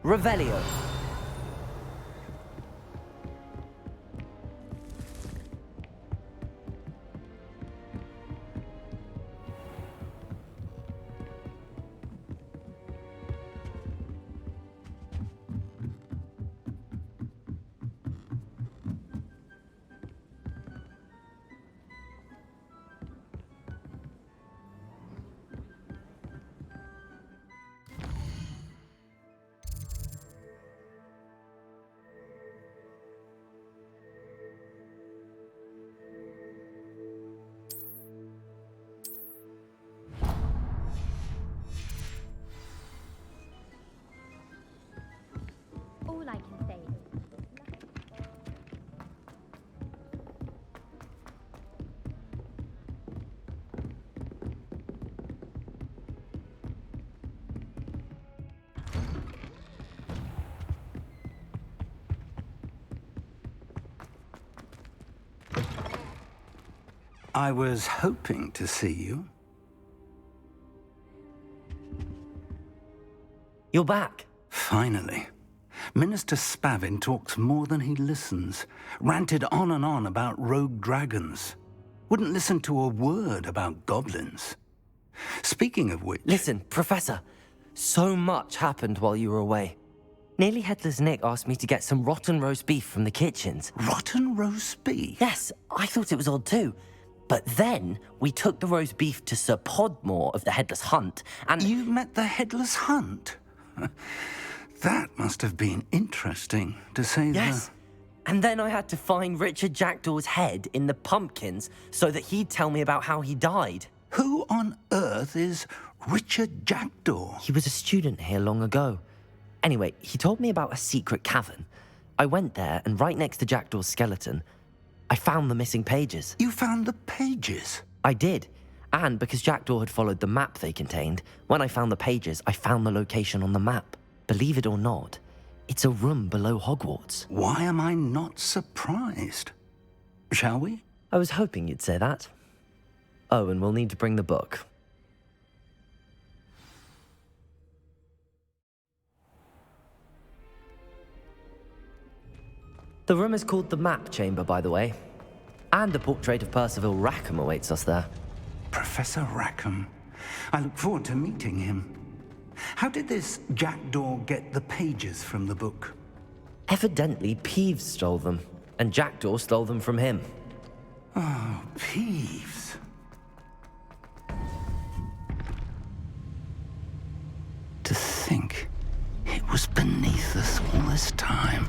Revelio. All I can say is I was hoping to see you. You're back. Finally. Minister Spavin talks more than he listens. Ranted on and on about rogue dragons. Wouldn't listen to a word about goblins. Speaking of which... Listen, Professor, so much happened while you were away. Nearly Headless Nick asked me to get some rotten roast beef from the kitchens. Rotten roast beef? Yes, I thought it was odd too. But then we took the roast beef to Sir Podmore of the Headless Hunt, and... You met the Headless Hunt? That must have been interesting, to say the... Yes. And then I had to find Richard Jackdaw's head in the pumpkins so that he'd tell me about how he died. Who on earth is Richard Jackdaw? He was a student here long ago. Anyway, he told me about a secret cavern. I went there, and right next to Jackdaw's skeleton, I found the missing pages. You found the pages? I did. And because Jackdaw had followed the map they contained, when I found the pages, I found the location on the map. Believe it or not, it's a room below Hogwarts. Why am I not surprised? Shall we? I was hoping you'd say that. Oh, and we'll need to bring the book. The room is called the Map Chamber, by the way. And a portrait of Percival Rackham awaits us there. Professor Rackham. I look forward to meeting him. How did this Jackdaw get the pages from the book? Evidently, Peeves stole them, and Jackdaw stole them from him. Oh, Peeves. To think it was beneath us all this time.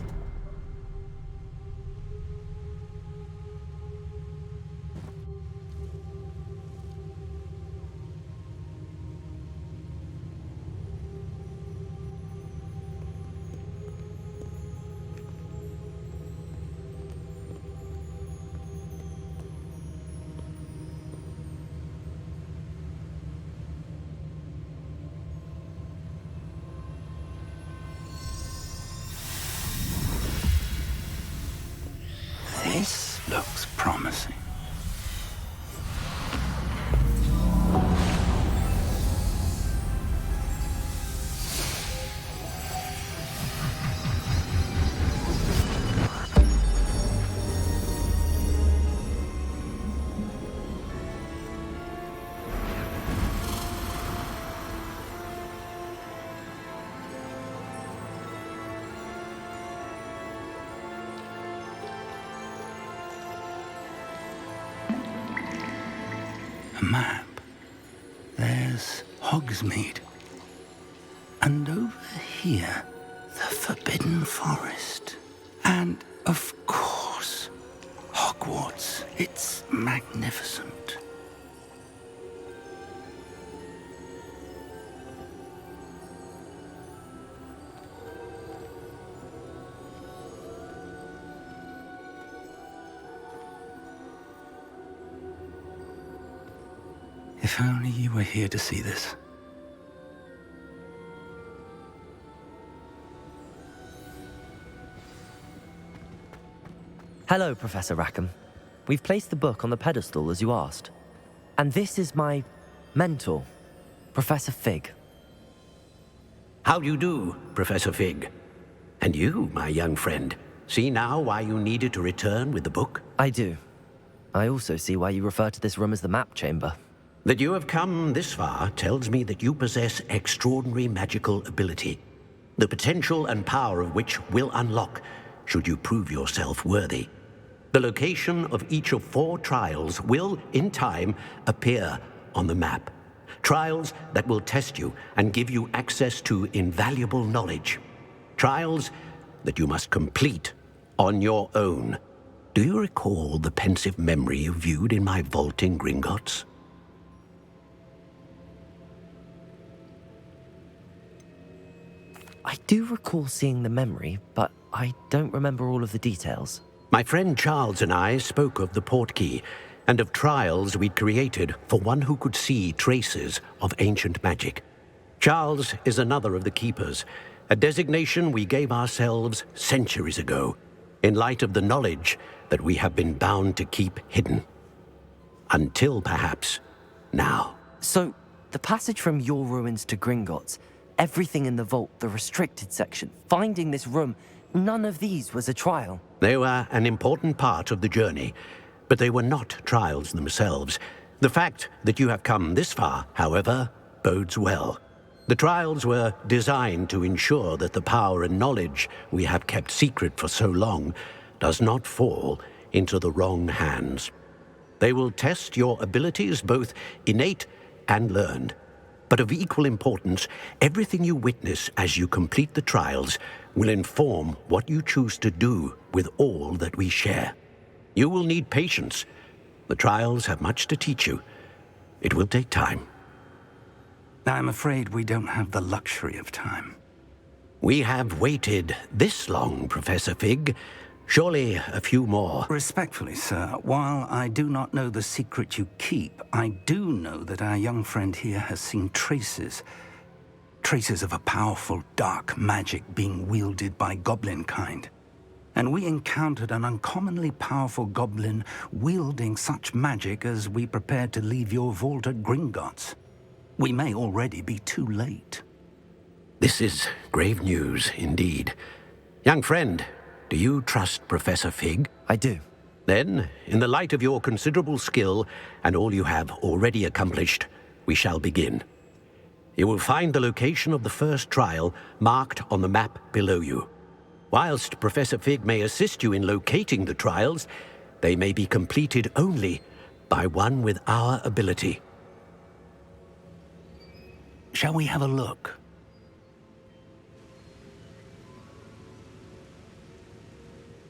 This looks promising. A map. There's Hogsmeade. And over here, the Forbidden Forest. And, of course, Hogwarts. It's magnificent. If only you were here to see this. Hello, Professor Rackham. We've placed the book on the pedestal as you asked. And this is my mentor, Professor Fig. How do you do, Professor Fig? And you, my young friend, see now why you needed to return with the book? I do. I also see why you refer to this room as the map chamber. That you have come this far tells me that you possess extraordinary magical ability, the potential and power of which will unlock should you prove yourself worthy. The location of each of 4 trials will, in time, appear on the map. Trials that will test you and give you access to invaluable knowledge. Trials that you must complete on your own. Do you recall the pensive memory you viewed in my vault in Gringotts? I do recall seeing the memory, but I don't remember all of the details. My friend Charles and I spoke of the portkey and of trials we'd created for one who could see traces of ancient magic. Charles is another of the keepers, a designation we gave ourselves centuries ago, in light of the knowledge that we have been bound to keep hidden. Until perhaps now. So, the passage from your ruins to Gringotts, everything in the vault, the restricted section, finding this room, none of these was a trial. They were an important part of the journey, but they were not trials themselves. The fact that you have come this far, however, bodes well. The trials were designed to ensure that the power and knowledge we have kept secret for so long does not fall into the wrong hands. They will test your abilities, both innate and learned. But of equal importance, everything you witness as you complete the trials will inform what you choose to do with all that we share. You will need patience. The trials have much to teach you. It will take time. I'm afraid we don't have the luxury of time. We have waited this long, Professor Fig. Surely a few more. Respectfully, sir, while I do not know the secret you keep, I do know that our young friend here has seen traces of a powerful dark magic being wielded by goblin kind. And we encountered an uncommonly powerful goblin wielding such magic as we prepared to leave your vault at Gringotts. We may already be too late. This is grave news indeed. Young friend, do you trust Professor Fig? I do. Then, in the light of your considerable skill and all you have already accomplished, we shall begin. You will find the location of the first trial marked on the map below you. Whilst Professor Fig may assist you in locating the trials, they may be completed only by one with our ability. Shall we have a look?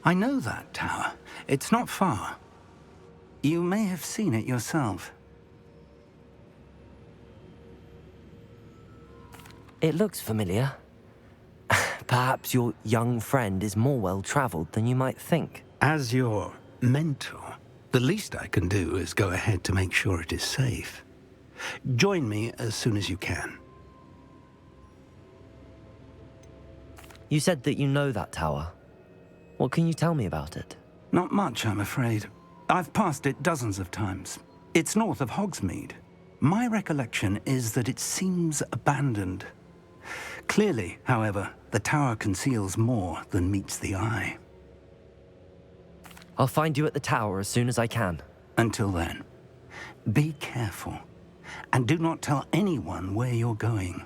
I know that tower. It's not far. You may have seen it yourself. It looks familiar. Perhaps your young friend is more well-traveled than you might think. As your mentor, the least I can do is go ahead to make sure it is safe. Join me as soon as you can. You said that you know that tower. What can you tell me about it? Not much, I'm afraid. I've passed it dozens of times. It's north of Hogsmeade. My recollection is that it seems abandoned. Clearly, however, the tower conceals more than meets the eye. I'll find you at the tower as soon as I can. Until then, be careful, and do not tell anyone where you're going.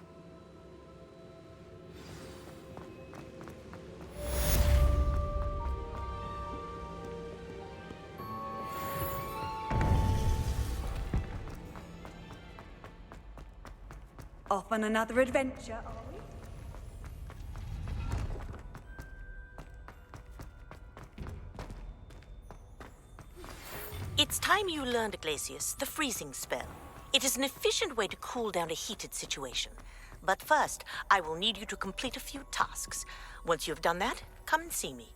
Off on another adventure, are we? It's time you learned, Glacius, the freezing spell. It is an efficient way to cool down a heated situation. But first, I will need you to complete a few tasks. Once you've done that, come and see me.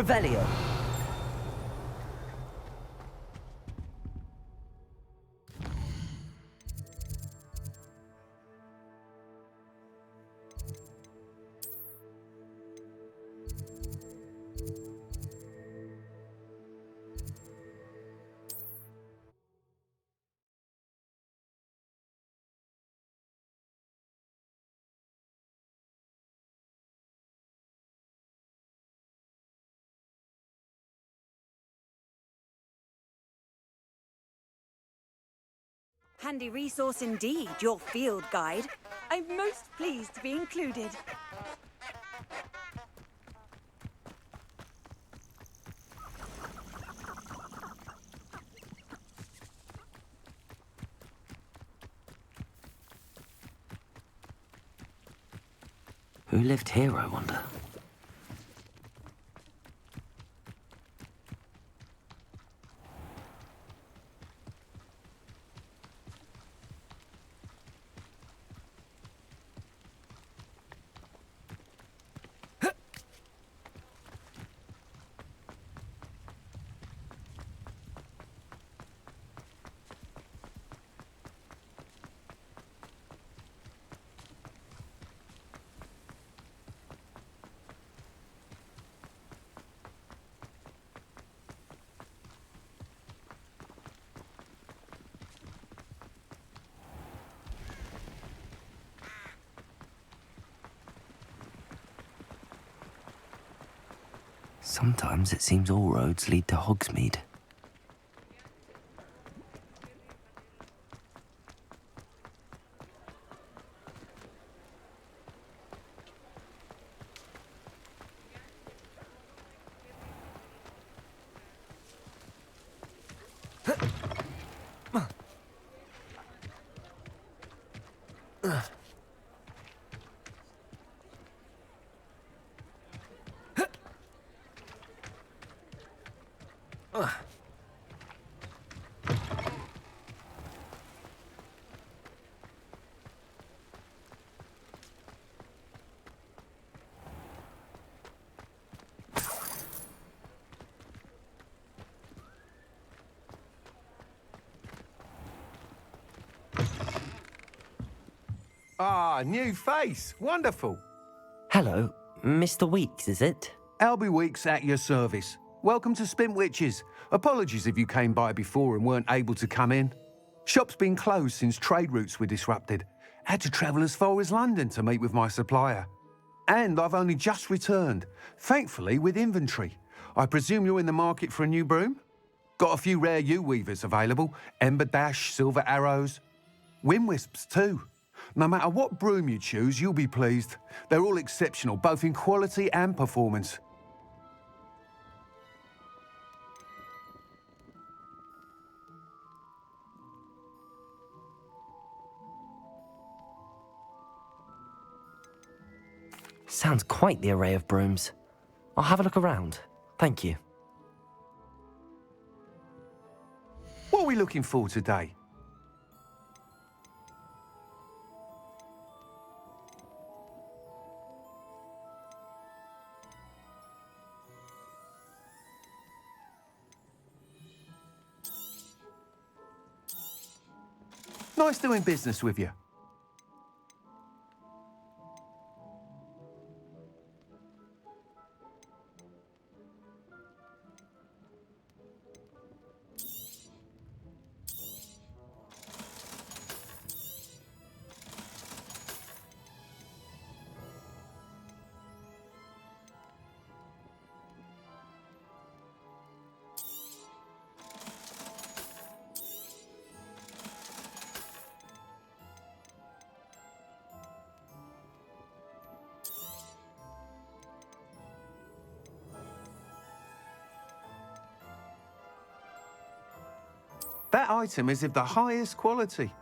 Revelio. Handy resource indeed, your field guide. I'm most pleased to be included. Who lived here, I wonder? Sometimes it seems all roads lead to Hogsmeade. Ah, new face. Wonderful. Hello, Mr. Weeks, is it? Albie Weeks at your service. Welcome to Spintwitches. Apologies if you came by before and weren't able to come in. Shop's been closed since trade routes were disrupted. Had to travel as far as London to meet with my supplier. And I've only just returned, thankfully with inventory. I presume you're in the market for a new broom? Got a few rare yew-weavers available. Ember Dash, Silver Arrows. Wind Wisps too. No matter what broom you choose, you'll be pleased. They're all exceptional, both in quality and performance. Sounds quite the array of brooms. I'll have a look around. Thank you. What are we looking for today? Nice doing business with you. That item is of the highest quality.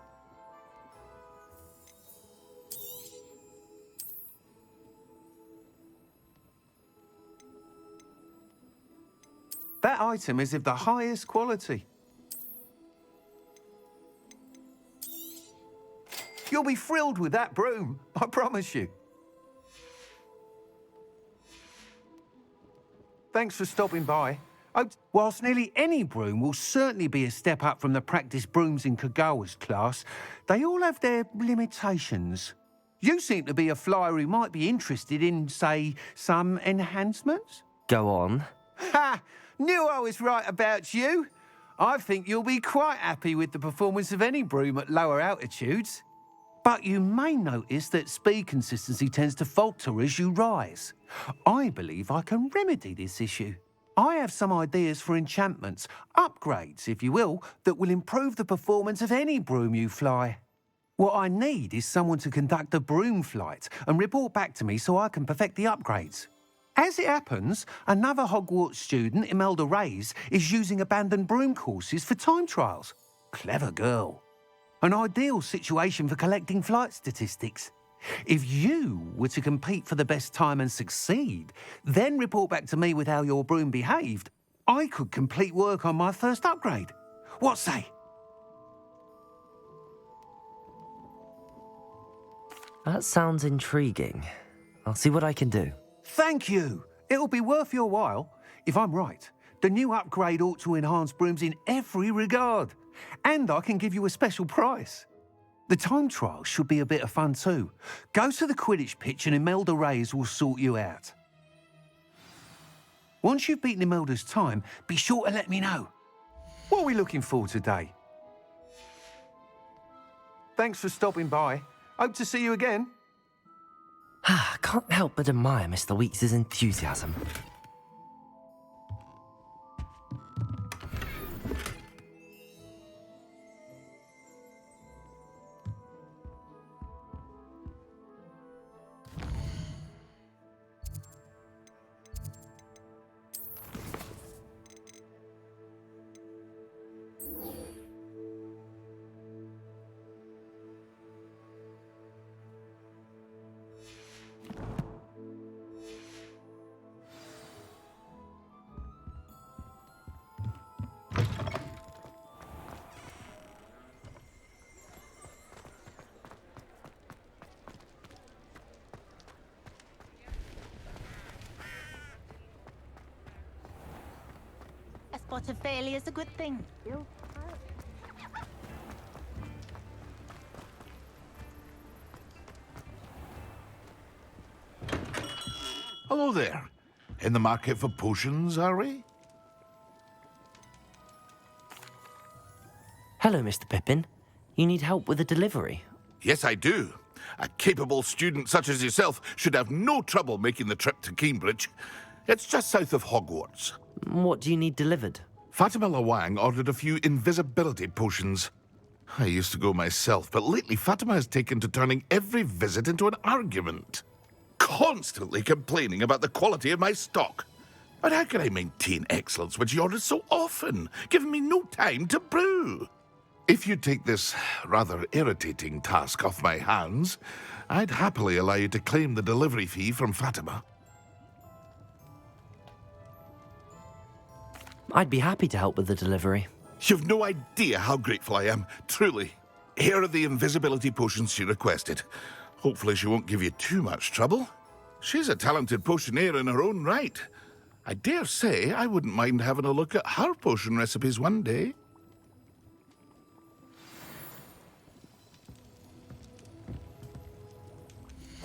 That item is of the highest quality. You'll be thrilled with that broom, I promise you. Thanks for stopping by. Whilst nearly any broom will certainly be a step up from the practice brooms in Kagawa's class, they all have their limitations. You seem to be a flyer who might be interested in, say, some enhancements? Go on. Ha! Knew I was right about you. I think you'll be quite happy with the performance of any broom at lower altitudes. But you may notice that speed consistency tends to falter as you rise. I believe I can remedy this issue. I have some ideas for enchantments, upgrades, if you will, that will improve the performance of any broom you fly. What I need is someone to conduct a broom flight and report back to me so I can perfect the upgrades. As it happens, another Hogwarts student, Imelda Reyes, is using abandoned broom courses for time trials. Clever girl. An ideal situation for collecting flight statistics. If you were to compete for the best time and succeed, then report back to me with how your broom behaved, I could complete work on my first upgrade. What say? That sounds intriguing. I'll see what I can do. Thank you. It'll be worth your while. If I'm right, the new upgrade ought to enhance brooms in every regard. And I can give you a special price. The time trial should be a bit of fun too. Go to the Quidditch pitch and Imelda Reyes will sort you out. Once you've beaten Imelda's time, be sure to let me know. What are we looking for today? Thanks for stopping by. Hope to see you again. I can't help but admire Mr. Weeks' enthusiasm. A spot of failure's a good thing. Hello there. In the market for potions, are we? Hello, Mr. Pippin. You need help with a delivery? Yes, I do. A capable student such as yourself should have no trouble making the trip to Cambridge. It's just south of Hogwarts. What do you need delivered? Fatima Lawang ordered a few invisibility potions. I used to go myself, but lately Fatima has taken to turning every visit into an argument. Constantly complaining about the quality of my stock. But how can I maintain excellence when she orders so often, giving me no time to brew? If you take this rather irritating task off my hands, I'd happily allow you to claim the delivery fee from Fatima. I'd be happy to help with the delivery. You've no idea how grateful I am, truly. Here are the invisibility potions she requested. Hopefully she won't give you too much trouble. She's a talented potioneer in her own right. I dare say I wouldn't mind having a look at her potion recipes one day.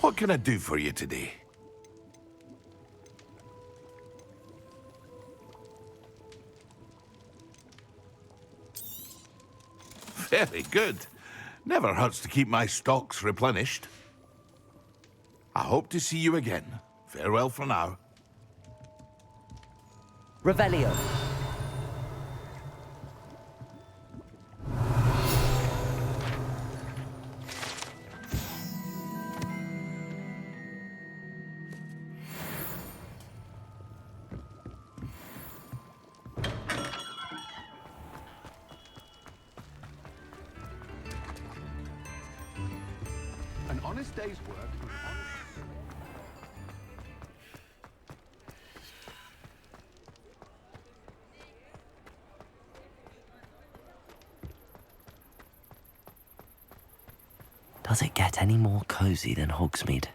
What can I do for you today? Very good. Never hurts to keep my stocks replenished. I hope to see you again. Farewell for now. Revelio. An honest day's work. Does it get any more cozy than Hogsmeade?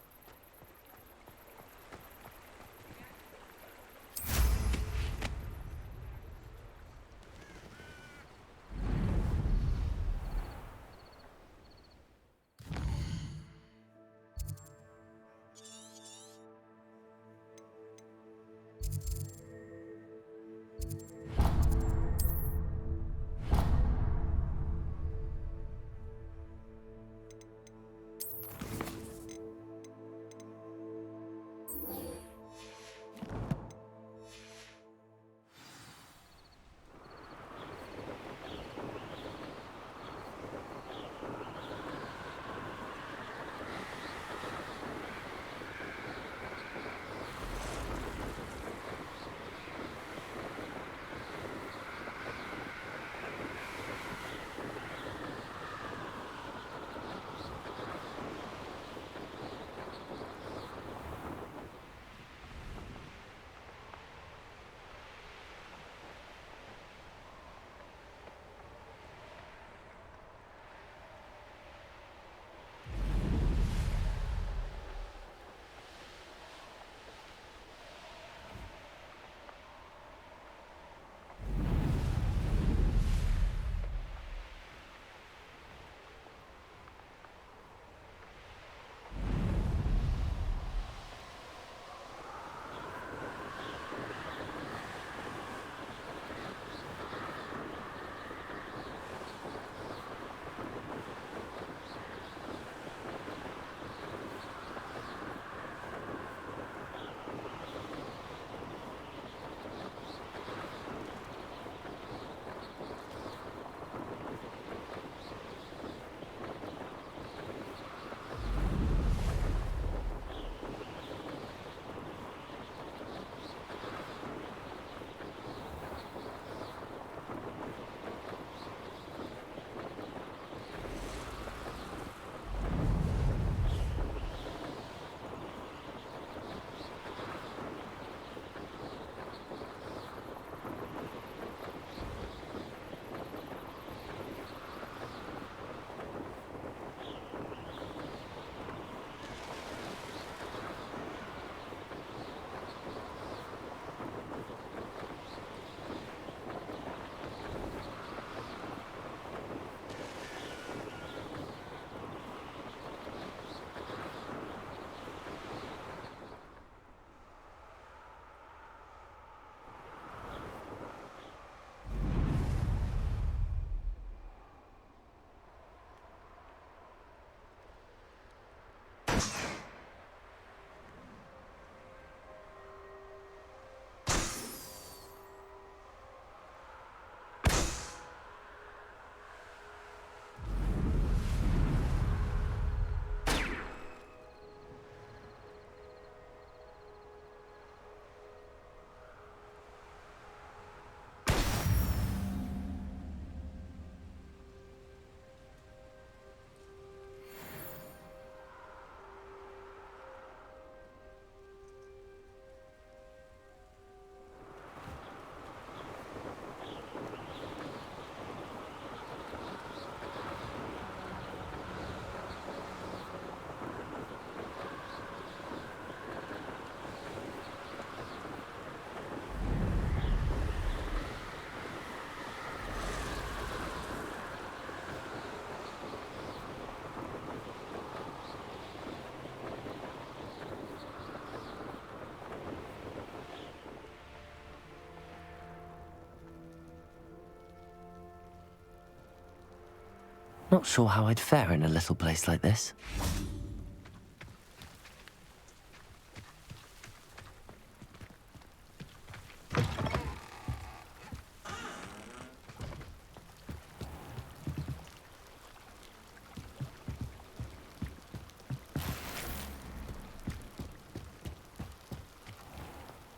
Not sure how I'd fare in a little place like this.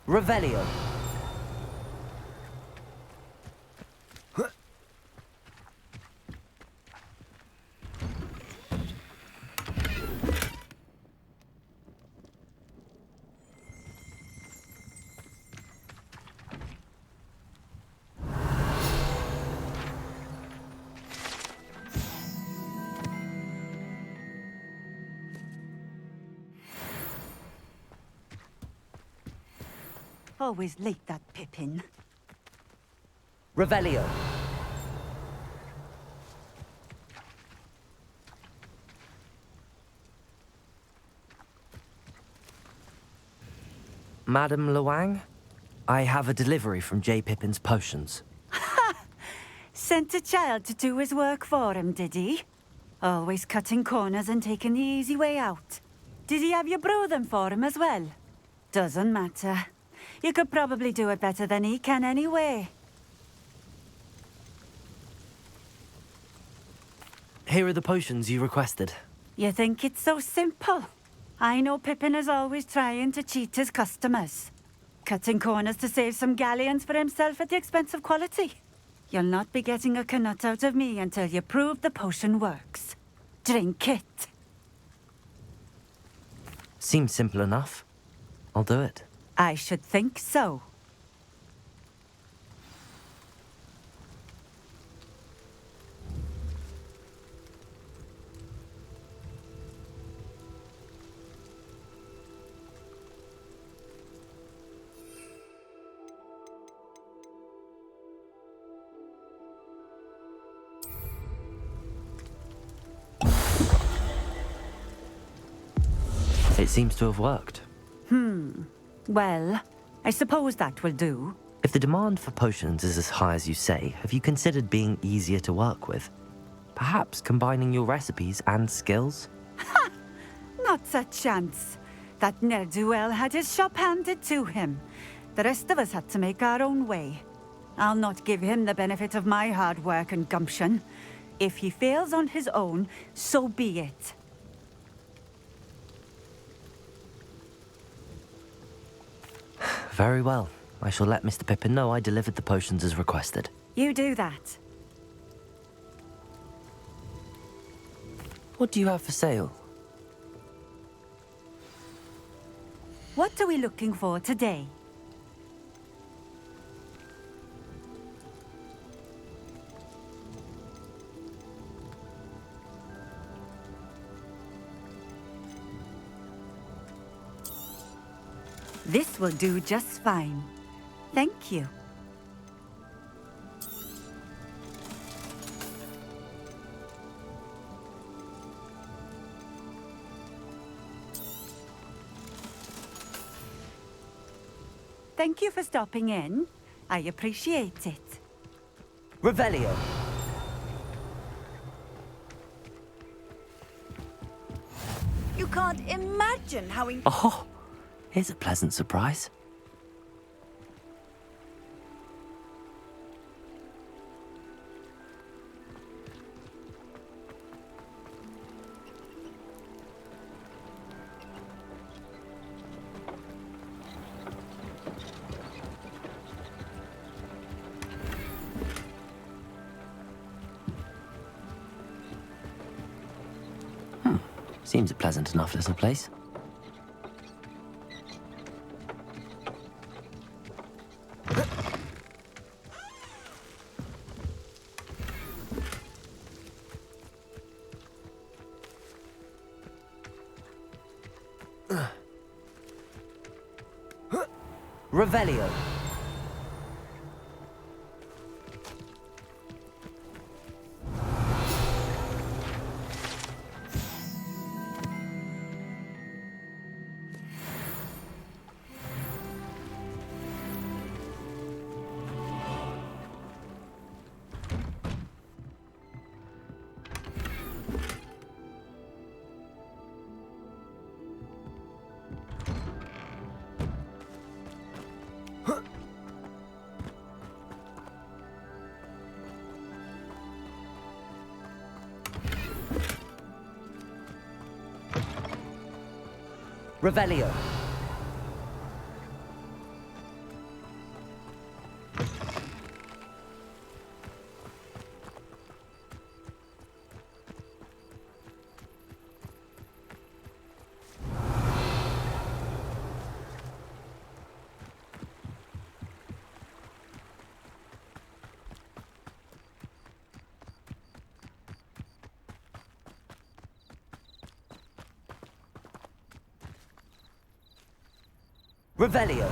Revelio. Always late, that Pippin. Revelio. Madam Luang, I have a delivery from J. Pippin's potions. Sent a child to do his work for him, did he? Always cutting corners and taking the easy way out. Did he have you brew them for him as well? Doesn't matter. You could probably do it better than he can anyway. Here are the potions you requested. You think it's so simple? I know Pippin is always trying to cheat his customers. Cutting corners to save some galleons for himself at the expense of quality. You'll not be getting a canut out of me until you prove the potion works. Drink it. Seems simple enough. I'll do it. I should think so. It seems to have worked. Well, I suppose that will do. If the demand for potions is as high as you say, have you considered being easier to work with? Perhaps combining your recipes and skills? Not a chance. That ne'er-do-well had his shop handed to him. The rest of us had to make our own way. I'll not give him the benefit of my hard work and gumption. If he fails on his own, so be it. Very well. I shall let Mr. Pippin know I delivered the potions as requested. You do that. What do you have for sale? What are we looking for today? This will do just fine. Thank you. Thank you for stopping in. I appreciate it. Revelio. You can't imagine how Oh, here's a pleasant surprise. Seems a pleasant enough little place. Revelio. Revelio. Revelio.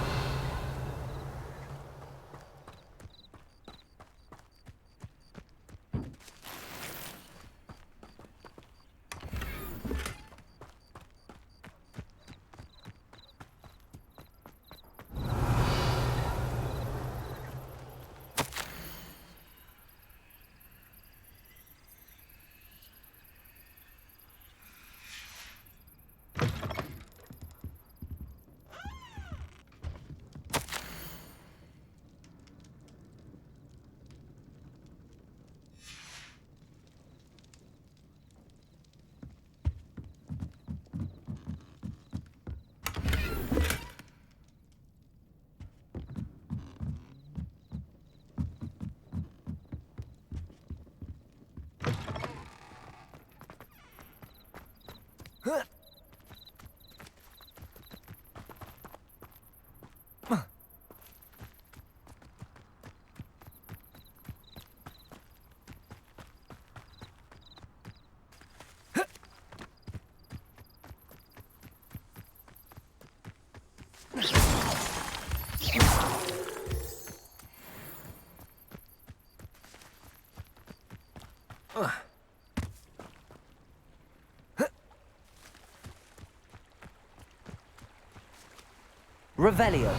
Revelio.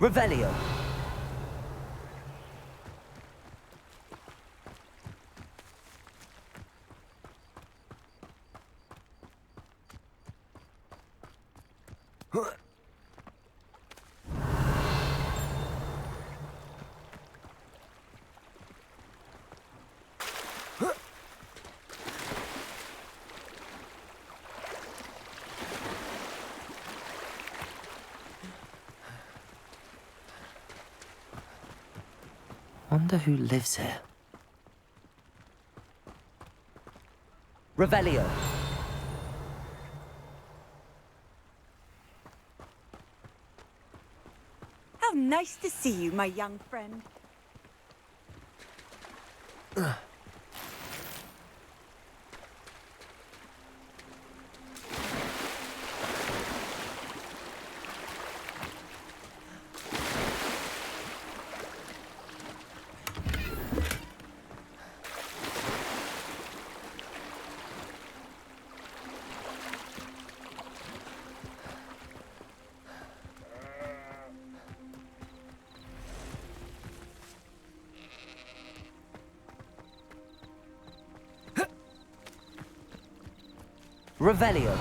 Revelio. Wonder who lives here. Revelio. How nice to see you, my young friend. Revelio.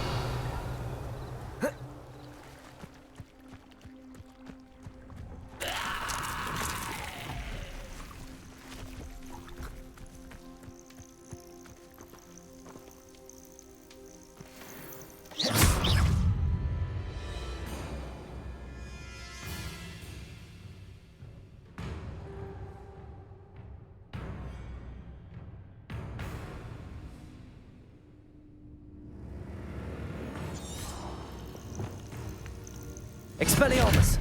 Expelliarmus!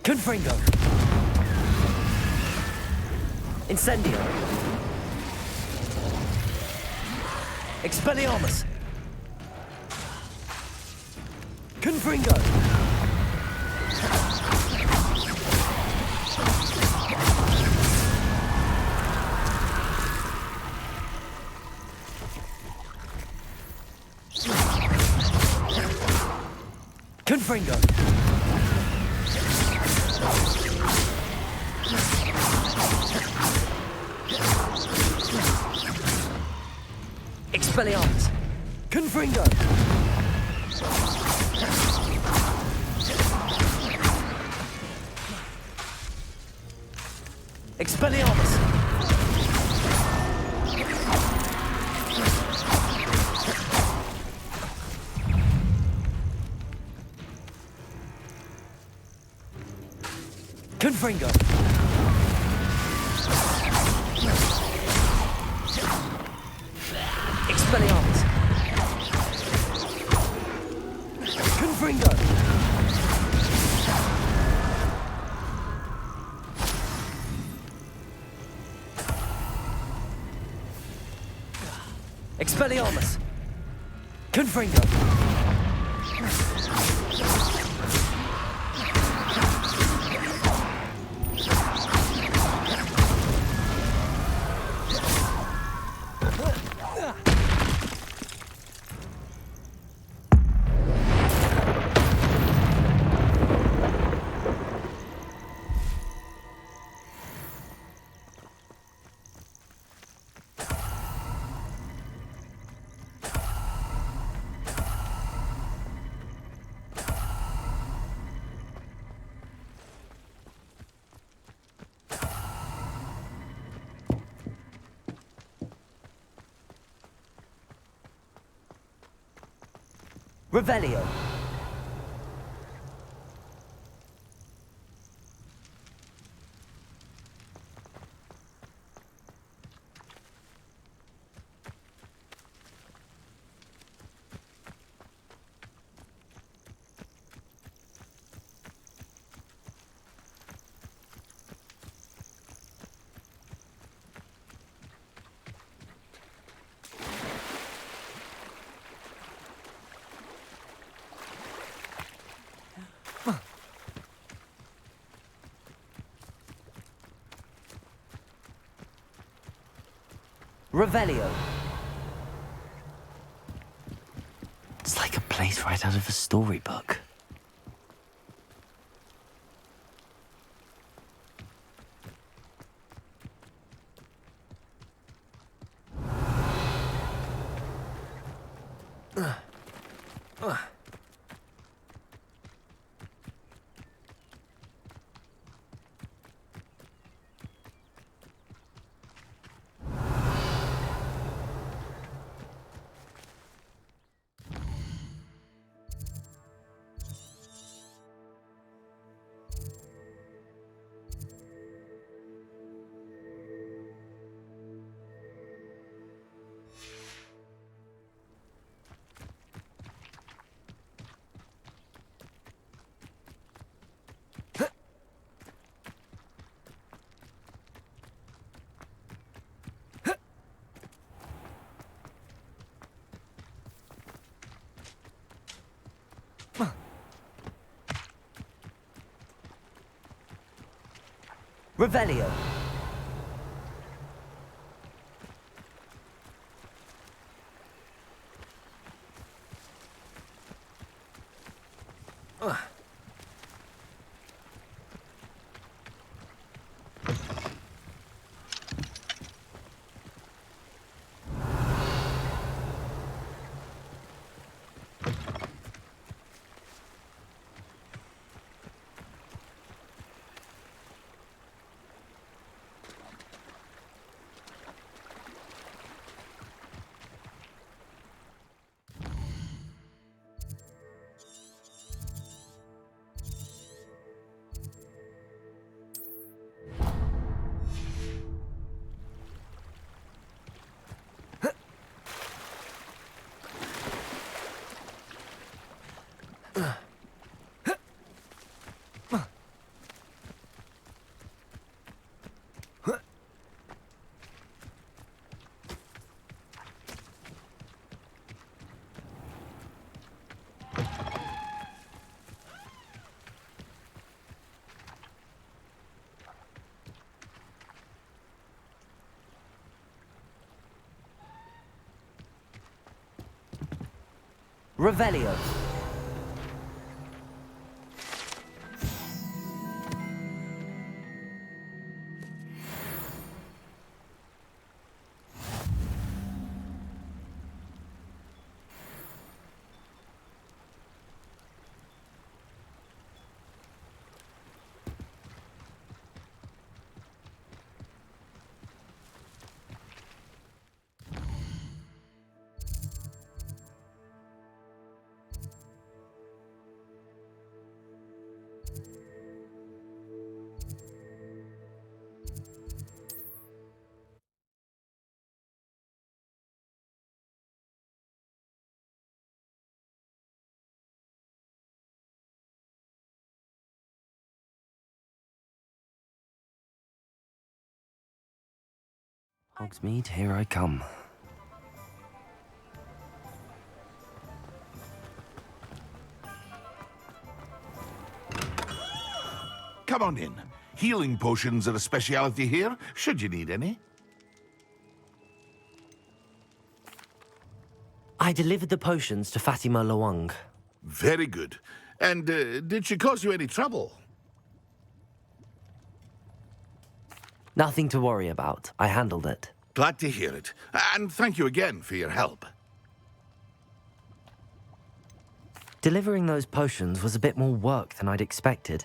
Confringo! Incendio! Expelliarmus! Confringo! Confringo. Expelliarmus. Confringo. Expelliarmus. Confringo. Expelliarmus. Confringo. Expelliarmus. Confringo. Revelio. Revelio. It's like a place right out of a storybook. Revelio. Revelio. Hogsmeade, here I come. Come on in. Healing potions are a speciality here, should you need any. I delivered the potions to Fatima Lawang. Very good. And did she cause you any trouble? Nothing to worry about. I handled it. Glad to hear it. And thank you again for your help. Delivering those potions was a bit more work than I'd expected.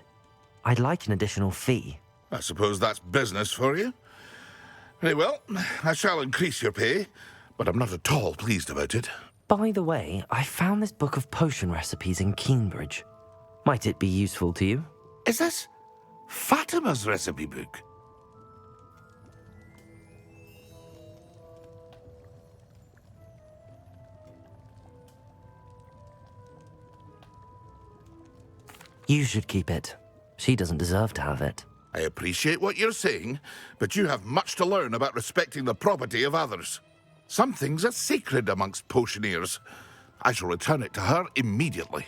I'd like an additional fee. I suppose that's business for you. Very well, I shall increase your pay, but I'm not at all pleased about it. By the way, I found this book of potion recipes in Cambridge. Might it be useful to you? Is this Fatima's recipe book? You should keep it. She doesn't deserve to have it. I appreciate what you're saying, but you have much to learn about respecting the property of others. Some things are sacred amongst potioneers. I shall return it to her immediately.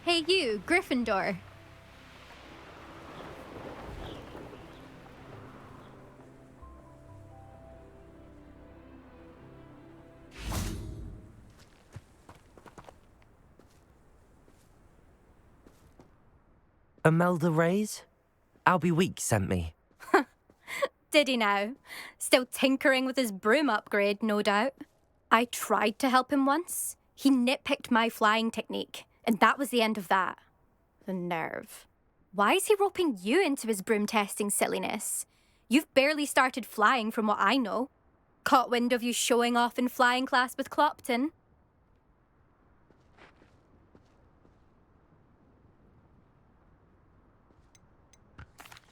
Hey you, Gryffindor. Imelda Reyes? Albie Weeks sent me. Did he now? Still tinkering with his broom upgrade, no doubt. I tried to help him once. He nitpicked my flying technique, and that was the end of that. The nerve. Why is he roping you into his broom testing silliness? You've barely started flying from what I know. Caught wind of you showing off in flying class with Clopton.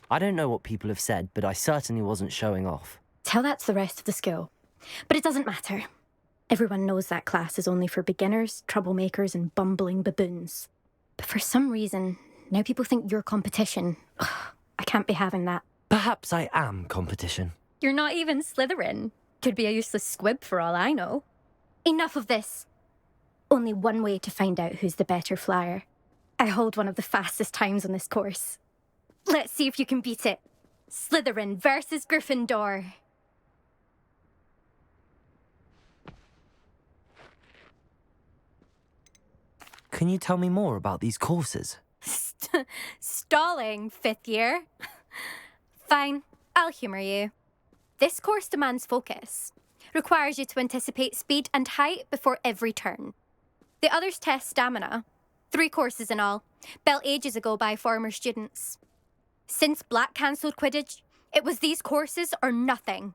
I don't know what people have said, but I certainly wasn't showing off. Tell that to the rest of the school. But it doesn't matter. Everyone knows that class is only for beginners, troublemakers, and bumbling baboons. But for some reason, now people think you're competition. Ugh, I can't be having that. Perhaps I am competition. You're not even Slytherin. Could be a useless squib for all I know. Enough of this. Only one way to find out who's the better flyer. I hold one of the fastest times on this course. Let's see if you can beat it. Slytherin versus Gryffindor. Can you tell me more about these courses? Stalling, 5th year? Fine, I'll humour you. This course demands focus. Requires you to anticipate speed and height before every turn. The others test stamina. 3 courses in all, built ages ago by former students. Since Black cancelled Quidditch, it was these courses or nothing.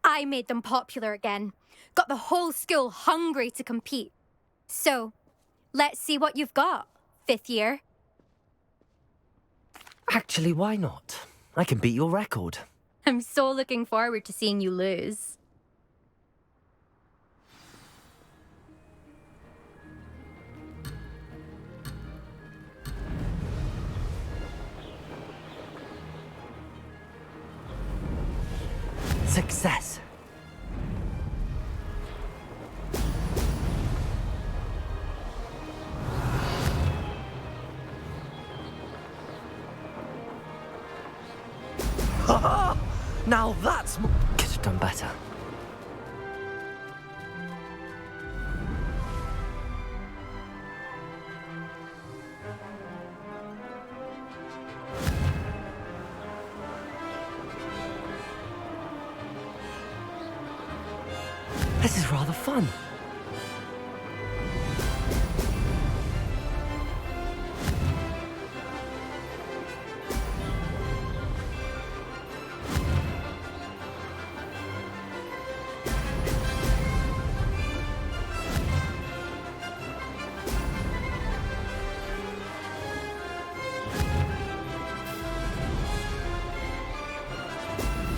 I made them popular again. Got the whole school hungry to compete. So, let's see what you've got, 5th year. Actually, why not? I can beat your record. I'm so looking forward to seeing you lose. Success. Now that's... Could have done better. This is rather fun.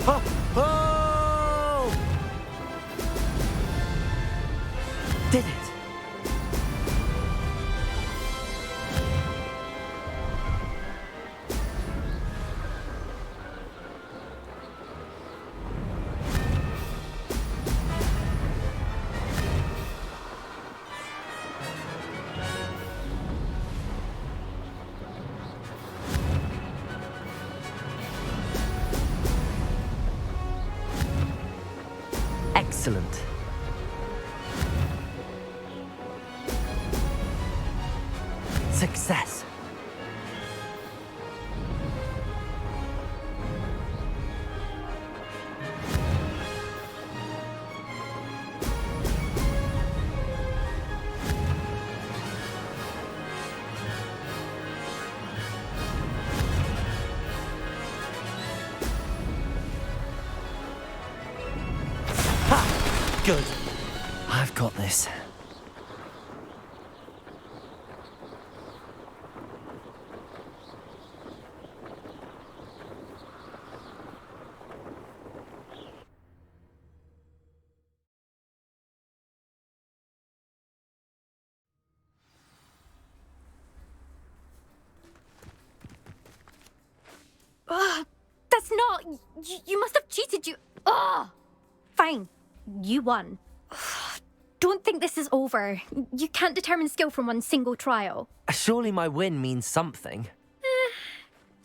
Oh! Oh! Did it? Excellent. Success. Ha! Good. I've got this. That's not... You must have cheated, you... Ugh! Fine. You won. Don't think this is over. You can't determine skill from one single trial. Surely my win means something.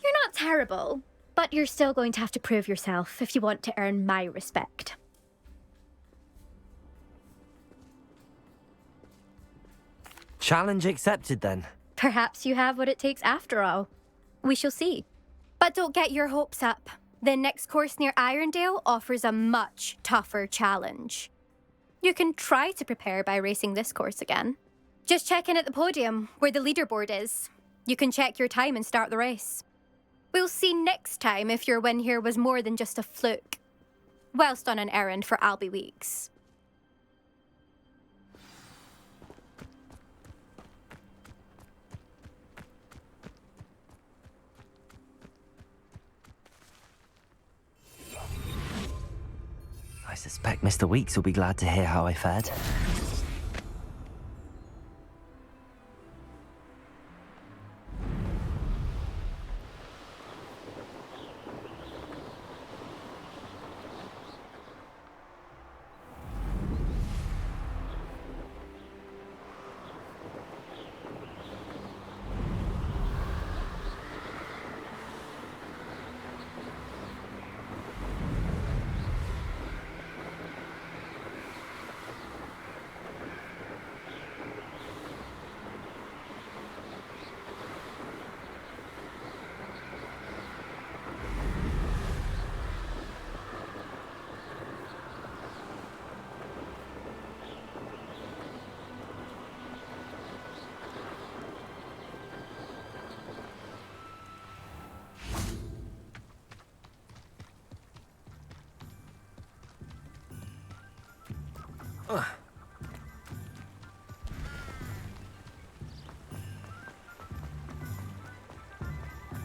You're not terrible, but you're still going to have to prove yourself if you want to earn my respect. Challenge accepted, then. Perhaps you have what it takes after all. We shall see. But don't get your hopes up. The next course near Irondale offers a much tougher challenge. You can try to prepare by racing this course again. Just check in at the podium, where the leaderboard is. You can check your time and start the race. We'll see next time if your win here was more than just a fluke. Whilst on an errand for Albie Weeks. I suspect Mr. Weeks will be glad to hear how I fared.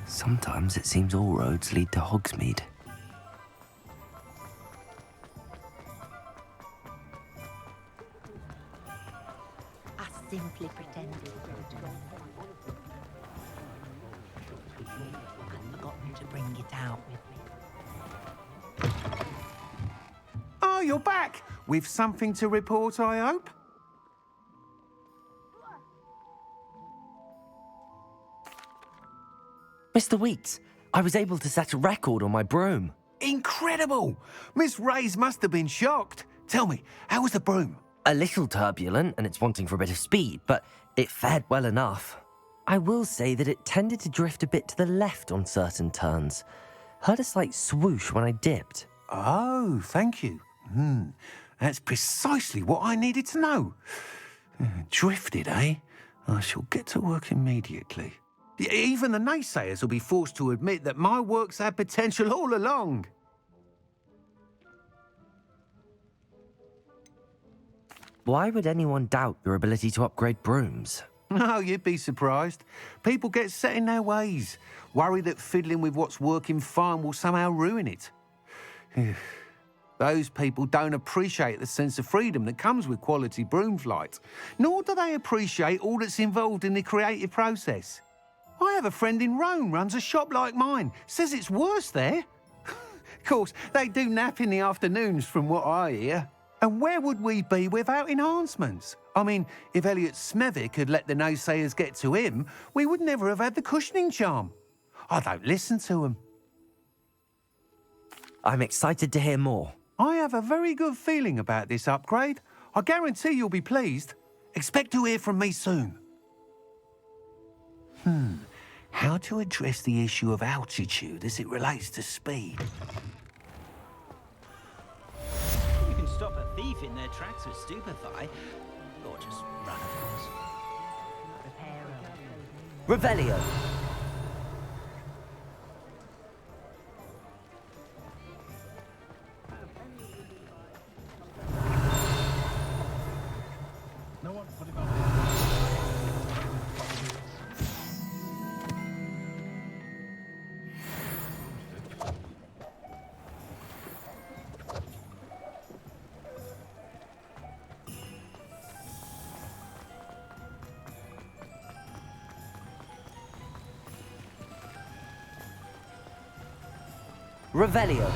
Sometimes it seems all roads lead to Hogsmeade. I simply pretended. I'd forgotten to bring it out with me. Oh, you're back! With something to report, I hope? Mr. Weeks, I was able to set a record on my broom. Incredible! Miss Reyes must have been shocked. Tell me, how was the broom? A little turbulent, and it's wanting for a bit of speed, but it fared well enough. I will say that it tended to drift a bit to the left on certain turns. Heard a slight swoosh when I dipped. Oh, thank you. That's precisely what I needed to know. Drifted, eh? I shall get to work immediately. Even the naysayers will be forced to admit that my work's had potential all along. Why would anyone doubt your ability to upgrade brooms? Oh, you'd be surprised. People get set in their ways, worry that fiddling with what's working fine will somehow ruin it. Those people don't appreciate the sense of freedom that comes with quality broom flight, nor do they appreciate all that's involved in the creative process. I have a friend in Rome runs a shop like mine, says it's worse there. Of course, they do nap in the afternoons from what I hear. And where would we be without enhancements? I mean, if Elliot Smethwick had let the naysayers get to him, we would never have had the cushioning charm. I don't listen to them. I'm excited to hear more. I have a very good feeling about this upgrade. I guarantee you'll be pleased. Expect to hear from me soon. How to address the issue of altitude as it relates to speed? You can stop a thief in their tracks with stupefy, or just run across. Revelio. Revelio.